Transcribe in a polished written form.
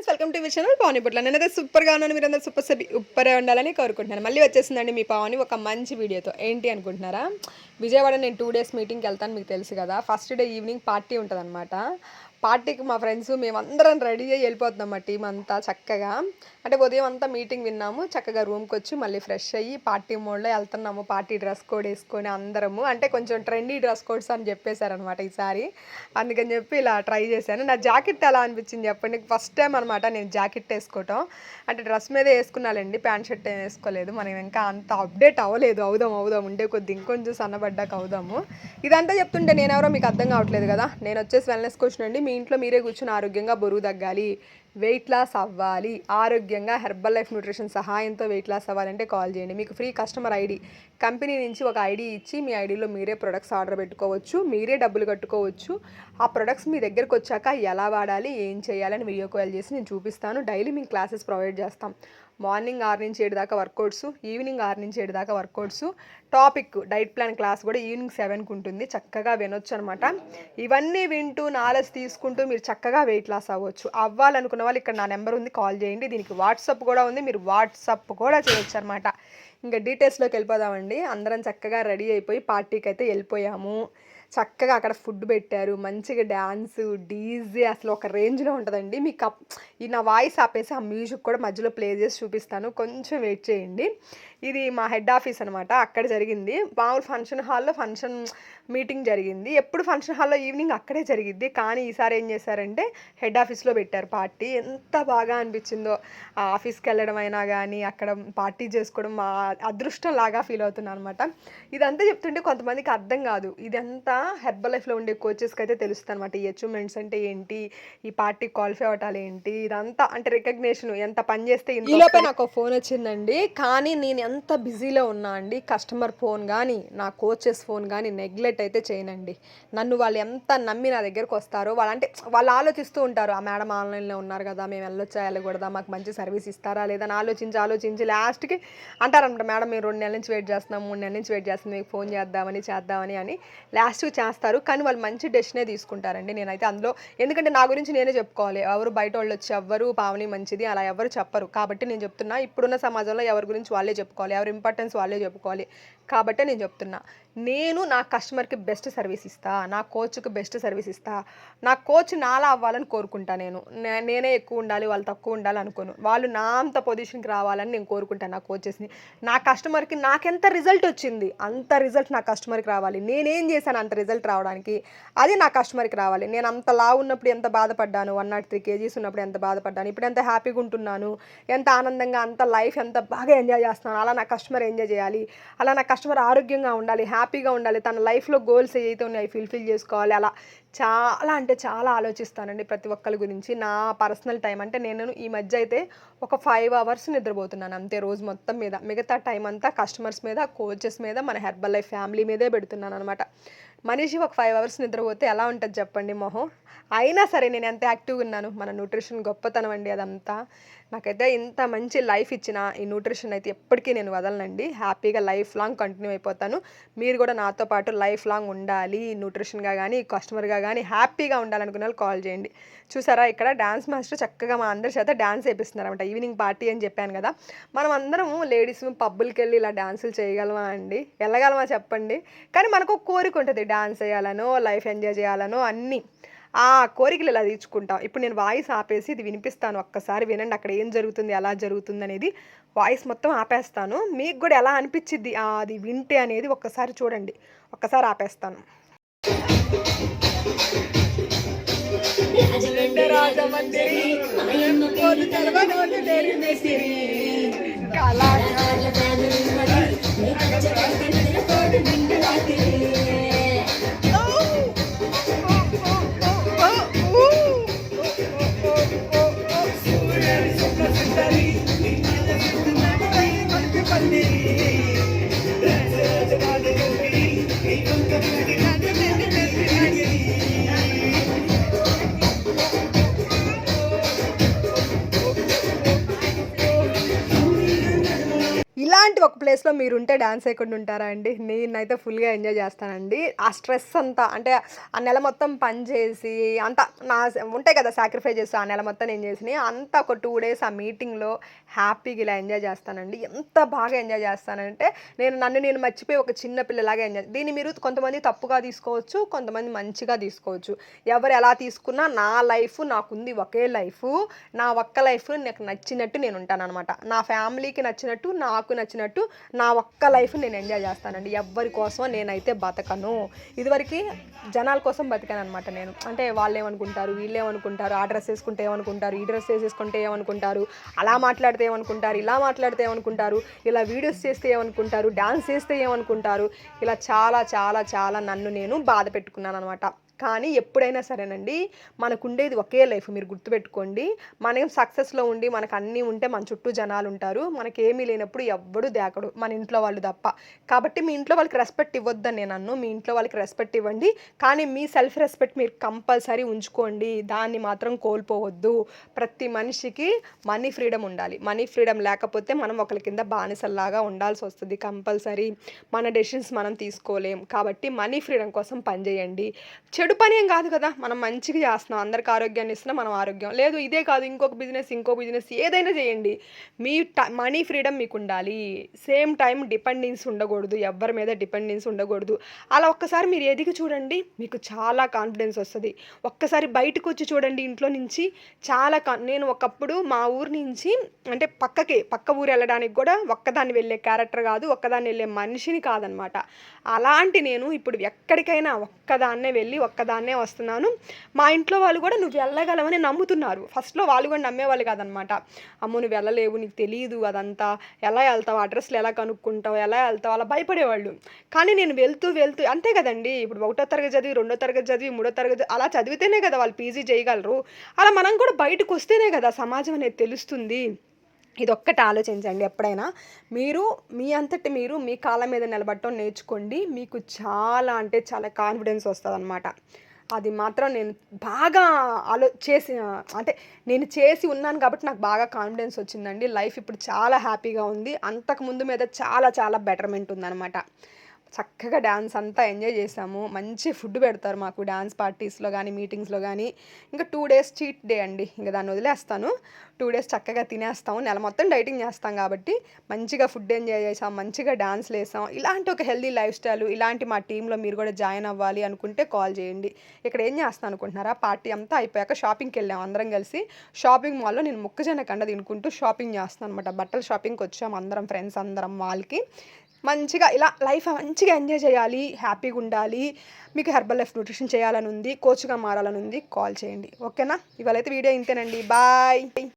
Friends, welcome to my channel Pavani Butla. నేనైతే సూపర్గా ఉన్నాను. మీరందరూ సూపర్గా ఉండాలని కోరుకుంటున్నాను. మళ్ళీ వచ్చేసిందండి మీ పావని ఒక మంచి వీడియోతో. ఏంటి అనుకుంటున్నారా? విజయవాడ నేను 2 డేస్ మీటింగ్కి వెళ్తాను, మీకు తెలుసు కదా. ఫస్ట్ డే ఈవినింగ్ పార్టీ ఉంటుంది అనమాట. పార్టీకి మా ఫ్రెండ్స్ మేమందరం రెడీ అయ్యి వెళ్ళిపోతున్నాం, మా టీం అంతా చక్కగా. అంటే ఉదయం అంతా మీటింగ్ విన్నాము, చక్కగా రూమ్కి వచ్చి మళ్ళీ ఫ్రెష్ అయ్యి పార్టీ మోడ్లో వెళ్తున్నాము. పార్టీ డ్రెస్ కోడ్ వేసుకొని అందరము, అంటే కొంచెం ట్రెండీ డ్రెస్ కోడ్స్ అని చెప్పేశారనమాట ఈసారి. అందుకని చెప్పి ఇలా ట్రై చేశాను. నా జాకెట్ ఎలా అనిపించింది చెప్పండి. ఫస్ట్ టైం అనమాట నేను జాకెట్ వేసుకోవటం. అంటే డ్రెస్ మీద వేసుకున్నానండి, ప్యాంట్ షర్ట్ ఏం వేసుకోలేదు. మనం ఇంకా అంత అప్డేట్ అవ్వలేదు. అవుదాం ఉండే కొద్ది ఇంకొంచెం సన్నబడ్డాక అవుదాము. ఇదంతా చెప్తుంటే నేనెవరో మీకు అర్థం కావట్లేదు కదా. నేను వచ్చేసి వెల్నెస్ కోచ్ అండి. మీ ఇంట్లో మీరే కూర్చొని ఆరోగ్యంగా బరువు తగ్గాలి, వెయిట్ లాస్ అవ్వాలి, ఆరోగ్యంగా హెర్బల్ లైఫ్ న్యూట్రిషన్ సహాయంతో వెయిట్ లాస్ అవ్వాలంటే కాల్ చేయండి. మీకు ఫ్రీ కస్టమర్ ఐడి, కంపెనీ నుంచి ఒక ఐడి ఇచ్చి మీ ఐడిలో మీరే ప్రొడక్ట్స్ ఆర్డర్ పెట్టుకోవచ్చు, మీరే డబ్బులు కట్టుకోవచ్చు. ఆ ప్రొడక్ట్స్ మీ దగ్గరకు వచ్చాక ఎలా వాడాలి, ఏం చేయాలని వీడియో కాల్ చేసి నేను చూపిస్తాను. డైలీ మేము క్లాసెస్ ప్రొవైడ్ చేస్తాం. మార్నింగ్ 6 నుంచి 7 దాకా వర్కౌట్స్, ఈవినింగ్ 6 నుంచి 7 దాకా workouts. Topic diet plan class కూడా ఈవినింగ్ 7కి ఉంటుంది. చక్కగా వినొచ్చు అనమాట. ఇవన్నీ వింటూ నాలెడ్జ్ తీసుకుంటూ మీరు చక్కగా వెయిట్ లాస్ అవ్వచ్చు. అవ్వాలనుకున్న వాళ్ళు ఇక్కడ నా నెంబర్ ఉంది, కాల్ చేయండి. దీనికి వాట్సాప్ కూడా ఉంది, మీరు వాట్సాప్ కూడా చేయొచ్చు అనమాట. ఇంకా డీటెయిల్స్లోకి వెళ్ళిపోదామండి. అందరం చక్కగా రెడీ అయిపోయి పార్టీకి అయితే వెళ్ళిపోయాము. చక్కగా అక్కడ ఫుడ్ పెట్టారు, మంచిగా డ్యాన్సు, డీజే, అసలు ఒక రేంజ్లో ఉంటుందండి. మీకు ఈ నా వాయిస్ ఆపేసి ఆ మ్యూజిక్ కూడా మధ్యలో ప్లే చేసి చూపిస్తాను, కొంచెం వెయిట్ చేయండి. ఇది మా హెడ్ ఆఫీస్ అనమాట, అక్కడ జరిగింది. మామూలు ఫంక్షన్ హాల్లో ఫంక్షన్ మీటింగ్ జరిగింది. ఎప్పుడు ఫంక్షన్ హాల్లో ఈవినింగ్ అక్కడే జరిగిద్ది, కానీ ఈసారి ఏం చేశారంటే హెడ్ ఆఫీస్లో పెట్టారు పార్టీ. ఎంత బాగా అనిపించిందో. ఆ ఆఫీస్కి వెళ్ళడం అయినా కానీ అక్కడ పార్టీ చేసుకోవడం మా అదృష్టం లాగా ఫీల్ అవుతున్నాను అనమాట. ఇదంతా చెప్తుంటే కొంతమందికి అర్థం కాదు. ఇదంతా హెర్బల్ లైఫ్లో ఉండే కోచెస్కి అయితే తెలుస్తుంది అనమాట. ఈ అచీవ్మెంట్స్ అంటే ఏంటి, ఈ పార్టీ క్వాలిఫై అవటాలు ఏంటి, ఇదంతా అంటే రికగ్నేషన్ ఎంత పని చేస్తే. ఈలోపే నాకు ఫోన్ వచ్చిందండి, కానీ నేను ఎంత బిజీలో ఉన్నా అండి, కస్టమర్ ఫోన్ కానీ నా కోచెస్ ఫోన్ కానీ నెగ్లెక్ట్ అయితే చేయనండి. నన్ను వాళ్ళు ఎంత నమ్మి నా దగ్గరకు వస్తారో, వాళ్ళు ఆలోచిస్తూ ఉంటారు, ఆ మేడం ఆన్లైన్లో ఉన్నారు కదా, మేము వెళ్ళొచ్చా వెళ్ళకూడదా, మాకు మంచి సర్వీస్ ఇస్తారా లేదా అని ఆలోచించి లాస్ట్కి అంటారనమాట, మేడం మేము 2 నెలల నుంచి వెయిట్ చేస్తున్నాం, 3 నెలల నుంచి వెయిట్ చేస్తున్నాం, మీకు ఫోన్ చేద్దామని అని లాస్ట్కి చేస్తారు. కానీ వాళ్ళు మంచి డెసిషనే తీసుకుంటారండి. నేనైతే అందులో, ఎందుకంటే నా గురించి నేనే చెప్పుకోవాలి, ఎవరు బయట వాళ్ళు వచ్చి ఎవ్వరు పావని మంచిది అలా ఎవరు చెప్పరు. కాబట్టి నేను చెప్తున్నా, ఇప్పుడున్న సమాజంలో ఎవరి గురించి వాళ్ళే చెప్పుకోవాలి, ఎవరి ఇంపార్టెన్స్ వాళ్ళే చెప్పుకోవాలి. కాబట్టి నేను చెప్తున్నా, నేను నా కస్టమర్కి బెస్ట్ సర్వీస్ ఇస్తా, నా కోచ్కి బెస్ట్ సర్వీస్ ఇస్తా. నా కోచ్ నాలా అవ్వాలని కోరుకుంటా. నేనే ఎక్కువ ఉండాలి, వాళ్ళు తక్కువ ఉండాలి అనుకోను. వాళ్ళు నా అంత పొజిషన్కి రావాలని నేను కోరుకుంటాను నా కోచెస్ని. నా కస్టమర్కి నాకెంత రిజల్ట్ వచ్చింది అంత రిజల్ట్ నా కస్టమర్కి రావాలి. నేనేం చేశాను అంత రిజల్ట్ రావడానికి, అది నా కస్టమర్కి రావాలి. నేను అంత లావు ఉన్నప్పుడు ఎంత బాధపడ్డాను, 103 kgs ఉన్నప్పుడు ఎంత బాధపడ్డాను, ఇప్పుడు ఎంత హ్యాపీగా ఉంటున్నాను, ఎంత ఆనందంగా, అంత లైఫ్ ఎంత బాగా ఎంజాయ్ చేస్తున్నాను, అలా నా కస్టమర్ ఎంజాయ్ చేయాలి. అలా నా కస్టమర్ ఆరోగ్యంగా ఉండాలి, హ్యాపీగా ఉండాలి, తన లైఫ్లో గోల్స్ ఏవైతే ఉన్నాయో ఫుల్ఫిల్ చేసుకోవాలి. అలా చాలా అంటే చాలా ఆలోచిస్తానండి ప్రతి ఒక్కరి గురించి. నా పర్సనల్ టైం అంటే నేను ఈ మధ్య అయితే ఒక 5 hours నిద్రపోతున్నాను అంతే రోజు మొత్తం మీద. మిగతా టైం అంతా కస్టమర్స్ మీద, కోచెస్ మీద, మన హెర్బల్ లైఫ్ ఫ్యామిలీ మీదే పెడుతున్నాను అనమాట. మనిషి ఒక 5 hours నిద్రపోతే ఎలా ఉంటుంది చెప్పండి మొహం. అయినా సరే నేను ఎంత యాక్టివ్గా ఉన్నాను. మన న్యూట్రిషన్ గొప్పతనం అండి అదంతా. నాకైతే ఇంత మంచి లైఫ్ ఇచ్చిన ఈ న్యూట్రిషన్ అయితే ఎప్పటికీ నేను వదలనండి. హ్యాపీగా లైఫ్ లాంగ్ కంటిన్యూ అయిపోతాను. మీరు కూడా నాతో పాటు లైఫ్ లాంగ్ ఉండాలి, న్యూట్రిషన్గా కానీ కస్టమర్గా కానీ హ్యాపీగా ఉండాలనుకున్న వాళ్ళు కాల్ చేయండి. చూసారా, ఇక్కడ డ్యాన్స్ మాస్టర్ చక్కగా మా అందరి చేత డ్యాన్స్ వేపిస్తున్నారన్నమాట. ఈవినింగ్ పార్టీ అని చెప్పాను కదా, మనం అందరం లేడీస్ పబ్బులకి వెళ్ళి ఇలా డ్యాన్సులు చేయగలమా అండి? వెళ్ళగలమా చెప్పండి? కానీ మనకు కోరిక ఉంటుంది, డ్యాన్స్ చేయాలనో, లైఫ్ ఎంజాయ్ చేయాలనో, అన్నీ ఆ కోరికలు ఇలా తీర్చుకుంటాం. ఇప్పుడు నేను వాయిస్ ఆపేసి ఇది వినిపిస్తాను, ఒక్కసారి వినండి అక్కడ ఏం జరుగుతుంది, ఎలా జరుగుతుంది అనేది. వాయిస్ మొత్తం ఆపేస్తాను, మీకు కూడా ఎలా అనిపించిద్ది అది వింటే అనేది ఒక్కసారి చూడండి. ఒక్కసారి ఆపేస్తాను. ఇలా అలాంటి ఒక ప్లేస్లో మీరుంటే డ్యాన్స్ వేయకుండా ఉంటారా అండి? నేనైతే ఫుల్గా ఎంజాయ్ చేస్తానండి. ఆ స్ట్రెస్ అంతా అంటే ఆ నెల మొత్తం పని చేసి అంతా ఉంటాయి కదా సాక్రిఫైజెస్, ఆ నెల మొత్తం నేను చేసినవి అంతా ఒక 2 డేస్ ఆ మీటింగ్లో హ్యాపీగా ఇలా ఎంజాయ్ చేస్తానండి. ఎంత బాగా ఎంజాయ్ చేస్తానంటే నన్ను నేను మర్చిపోయి ఒక చిన్న పిల్లలాగా ఎంజాయ్. దీన్ని మీరు కొంతమంది తప్పుగా తీసుకోవచ్చు, కొంతమంది మంచిగా తీసుకోవచ్చు. ఎవరు ఎలా తీసుకున్నా నా లైఫ్ నాకుంది ఒకే లైఫు. నా ఒక్క లైఫ్ నాకు నచ్చినట్టు నేను ఉంటాననమాట. నా ఫ్యామిలీకి నచ్చినట్టు, నాకు నచ్చినట్టు నా ఒక్క లైఫ్ నేను ఎంజాయ్ చేస్తానండి. ఎవ్వరి కోసం నేనైతే బతకను. ఇదివరకు జనాల కోసం బతికాననమాట నేను. అంటే వాళ్ళేమనుకుంటారు, వీళ్ళేమనుకుంటారు, ఆ డ్రెస్ వేసుకుంటే ఏమనుకుంటారు, ఈ డ్రెస్ వేసేసుకుంటే ఏమనుకుంటారు, అలా మాట్లాడితే ఏమనుకుంటారు, ఇలా మాట్లాడితే ఏమనుకుంటారు, ఇలా వీడియోస్ చేస్తే ఏమనుకుంటారు, డాన్స్ చేస్తే ఏమనుకుంటారు, ఇలా చాలా చాలా చాలా నన్ను నేను బాధ పెట్టుకున్నాననమాట. కానీ ఎప్పుడైనా సరేనండి, మనకుండేది ఒకే లైఫ్ మీరు గుర్తుపెట్టుకోండి. మనం సక్సెస్‌లో ఉండి మనకు అన్నీ ఉంటే మన చుట్టూ జనాలుంటారు. మనకేమీ లేనప్పుడు ఎవ్వడు దేకడు. మన ఇంట్లో వాళ్ళు తప్ప. కాబట్టి మీ ఇంట్లో వాళ్ళకి రెస్పెక్ట్ ఇవ్వొద్దని నేననను. మీ ఇంట్లో వాళ్ళకి రెస్పెక్ట్ ఇవ్వండి. కానీ మీ సెల్ఫ్ రెస్పెక్ట్ మీరు కంపల్సరీ ఉంచుకోండి. దాన్ని మాత్రం కోల్పోవద్దు. ప్రతి మనిషికి మనీ ఫ్రీడమ్ ఉండాలి. మనీ ఫ్రీడమ్ లేకపోతే మనం ఒకళ్ళ కింద బానిసల్లాగా ఉండాల్సొస్తది కంపల్సరీ. మన డెసిషన్స్ మనం తీసుకోలేం. కాబట్టి మనీ ఫ్రీడమ్ కోసం పని చేయండి. చెడు పని ఏం కాదు కదా! మనం మంచిగా చేస్తున్నాం. అందరికి ఆరోగ్యాన్ని ఇస్తున్నాం. మనం ఆరోగ్యం. లేదు ఇదే కాదు ఇంకో బిజినెస్ ఏదైనా చేయండి. మీ మనీ ఫ్రీడమ్ మీకుండాలి. సేమ్ టైమ్ డిపెండెన్స్ ఉండకూడదు. ఎవ్వరి మీద డిపెండెన్స్ ఉండకూడదు. అలా ఒక్కసారి మీరు ఎదిగి చూడండి. మీకు చాలా కాన్ఫిడెన్స్ వస్తది. ఒక్కసారి బయటకొచ్చి చూడండి ఇంట్లో నుంచి. నేను ఒకప్పుడు మా ఊరు నుంచి అంటే పక్క ఊరు వెళ్ళడానికి కూడా ఒక్కదాన్ని వెళ్ళే క్యారెక్టర్ కాదు. ఒక్కదాన్ని వెళ్ళే మనిషిని కాదనమాట. అలాంటి నేను ఇప్పుడు ఎక్కడికైనా ఒక్కదాన్నే వెళ్ళి ఒక్కదాన్నే వస్తున్నాను. మా ఇంట్లో వాళ్ళు కూడా నువ్వు వెళ్ళగలవని నమ్ముతున్నారు. ఫస్ట్‌లో వాళ్ళు కూడా నమ్మేవాళ్ళు కాదనమాట. అమ్మో! నువ్వు వెళ్ళలేవు, నీకు తెలీదు అదంతా. ఎలా ఎళ్తావు? అడ్రెస్‌లు ఎలా కనుక్కుంటావు? ఎలా ఎళ్తావు? అలా భయపడేవాళ్ళు. కానీ నేను వెళ్తూ అంతే కదండీ! ఇప్పుడు ఒకటో తరగతి చదివి, రెండో తరగతి చదివి, మూడో తరగతి అలా చదివితేనే కదా వాళ్ళు పీజీ చేయగలరు. అలా మనం కూడా బయటకొస్తేనే కదా సమాజం అనేది తెలుస్తుంది. ఇదొక్కటి ఆలోచించండి ఎప్పుడైనా. మీరు మీ అంతట మీరు మీ కాళ్ళ మీద నిలబడటం నేర్చుకోండి. మీకు చాలా అంటే చాలా కాన్ఫిడెన్స్ వస్తదనమాట. అది మాత్రం నేను బాగా అంటే నేను చేసి ఉన్నాను కాబట్టి నాకు బాగా కాన్ఫిడెన్స్ వచ్చిందండి. లైఫ్ ఇప్పుడు చాలా హ్యాపీగా ఉంది. అంతకు ముందు మీద చాలా చాలా బెటర్‌మెంట్ ఉందనమాట. చక్కగా డాన్స్ అంతా ఎంజాయ్ చేసాము. మంచి ఫుడ్ పెడతారు మాకు డాన్స్ పార్టీస్‌లో గానీ, మీటింగ్స్‌లో గానీ. ఇంకా 2 డేస్ చీట్ డే అండి. ఇంక దాన్ని వదిలేస్తాను. 2 డేస్ చక్కగా తినేస్తాం. నెల మొత్తం డైటింగ్ చేస్తాం కాబట్టి మంచిగా ఫుడ్ ఎంజాయ్ చేసాం. మంచిగా డాన్స్‌లేసాం. ఇలాంటి ఒక హెల్తీ లైఫ్ స్టైల్ ఇలాంటి మా టీమ్‌లో మీరు కూడా జాయిన్ అవ్వాలి అనుకుంటే కాల్ చేయండి. ఇక్కడ ఏం చేస్తున్నాను అనుకుంటున్నారా? పార్టీ అంతా అయిపోయాక షాపింగ్‌కెళ్ళాం అందరం కలిసి. షాపింగ్ మాల్‌లో నేను మొక్కజొన్న కండ తినుకుంటూ షాపింగ్ చేస్తున్నాను అనమాట. బట్టల షాపింగ్‌కి వచ్చాం అందరం ఫ్రెండ్స్ అందరం మాల్‌కి. మంచిగా ఇలా లైఫ్ మంచిగా ఎంజాయ్ చేయాలి. హ్యాపీగా ఉండాలి. మీకు హెర్బల్ లైఫ్ న్యూట్రిషన్ చేయాలని ఉంది. కోచ్‌గా మారాలని ఉంది. కాల్ చేయండి. ఓకేనా? ఇవాళైతే వీడియో ఇంతేనండి. బాయ్.